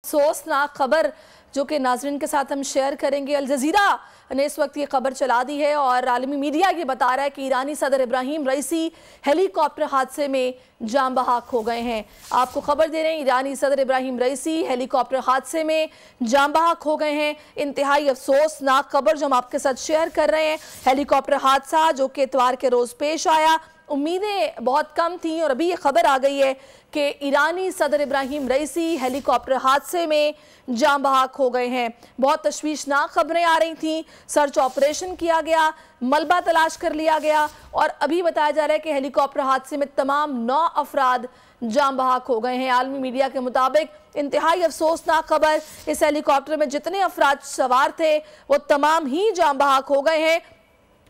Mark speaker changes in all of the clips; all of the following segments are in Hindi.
Speaker 1: अफसोसनाक खबर जो कि नाजरीन के साथ हम शेयर करेंगे। अल जजीरा ने इस वक्त ये खबर चला दी है और आलमी मीडिया ये बता रहा है कि ईरानी सदर इब्राहिम रईसी हेलीकॉप्टर हादसे में जान बहक हो गए हैं। आपको खबर दे रहे हैं, ईरानी सदर इब्राहिम रईसी हेलीकॉप्टर हादसे में जान बहक हो गए हैं। इंतहाई अफसोसनाक खबर जो हम आपके साथ शेयर कर रहे हैं। हेलीकॉप्टर हादसा जो कि इतवार के रोज पेश आया, उम्मीदें बहुत कम थी और अभी ये खबर आ गई है कि ईरानी सदर इब्राहिम रईसी हेलीकॉप्टर हादसे में जान बहक हो गए हैं। बहुत तशवीशनाक खबरें आ रही थीं। सर्च ऑपरेशन किया गया, मलबा तलाश कर लिया गया और अभी बताया जा रहा है कि हेलीकॉप्टर हादसे में तमाम 9 अफराद जान बहक हो गए हैं। आलमी मीडिया के मुताबिक इंतहाई अफसोसनाक खबर, इस हेलीकॉप्टर में जितने अफराद सवार थे वो तमाम ही जान बहक हो गए हैं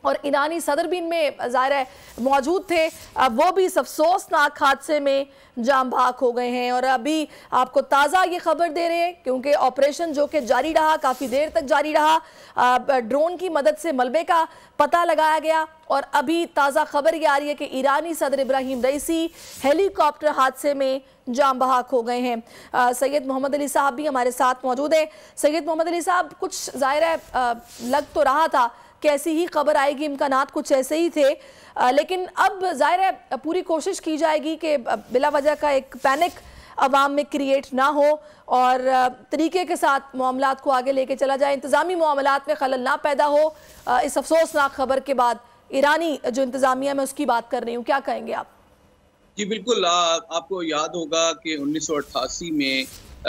Speaker 1: और ईरानी सदर भी इनमें ज़ाहिर है मौजूद थे। अब वो भी इस अफसोसनाक हादसे में जान बहक हो गए हैं और अभी आपको ताज़ा ये खबर दे रहे हैं क्योंकि ऑपरेशन जो कि जारी रहा, काफ़ी देर तक जारी रहा। ड्रोन की मदद से मलबे का पता लगाया गया और अभी ताज़ा खबर ये आ रही है कि ईरानी सदर इब्राहिम रईसी हेलीकॉप्टर हादसे में जान बहक हो गए हैं। सैयद मोहम्मद अली साहब भी हमारे साथ मौजूद हैं। सैयद मोहम्मद अली साहब, कुछ ज़ाहिर है लग तो रहा था कैसी ही खबर आएगी, इम्कानात कुछ ऐसे ही थे, लेकिन अब जाहिर है पूरी कोशिश की जाएगी कि बिला वजह का एक पैनिक अवाम में क्रिएट ना हो और तरीके के साथ मामलात को आगे लेके चला जाए, इंतज़ामी मामलात में खलल ना पैदा हो। इस अफसोसनाक खबर के बाद ईरानी जो इंतज़ामिया में उसकी बात कर रही हूँ, क्या कहेंगे आप?
Speaker 2: जी बिल्कुल, आपको याद होगा कि 1988 में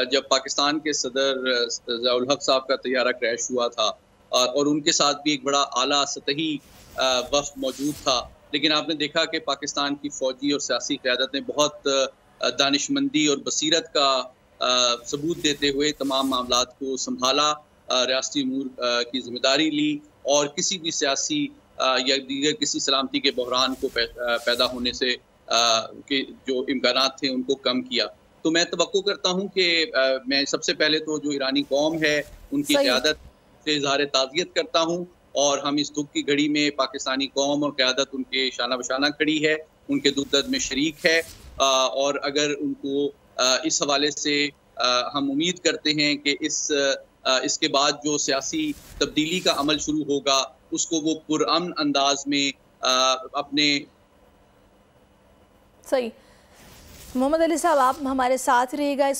Speaker 2: जब पाकिस्तान के सदर ज़िया-उल हक साहब का तैयारा क्रैश हुआ था और उनके साथ भी एक बड़ा आला सतही वफ़द मौजूद था, लेकिन आपने देखा कि पाकिस्तान की फ़ौजी और सियासी क़यादत ने बहुत दानिशमंदी और बसीरत का सबूत देते हुए तमाम मामलात को संभाला, रियासती अमूर की ज़िम्मेदारी ली और किसी भी सियासी या दीगर किसी सलामती के बहरान को पैदा होने से के जो इम्कानात थे उनको कम किया। तो मैं तवक्को करता हूँ कि मैं सबसे पहले तो जो ईरानी कौम है उनकी क़यादत से इज़हार ताज़ियत करता हूँ और हम इस दुख की घड़ी में पाकिस्तानी कौम और क़यादत उनके शाना बशाना खड़ी है, उनके दुख दर्द में शरीक है और अगर उनको इस हवाले से हम उम्मीद करते हैं कि इसके बाद जो सियासी तब्दीली का अमल शुरू होगा उसको वो पुरअमन अंदाज में अपने
Speaker 1: सही। मोहम्मद अली साहब, आप हमारे साथ रहिएगा।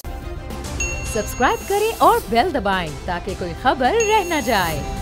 Speaker 3: सब्सक्राइब करें और बेल दबाएं ताकि कोई खबर रह न जाए।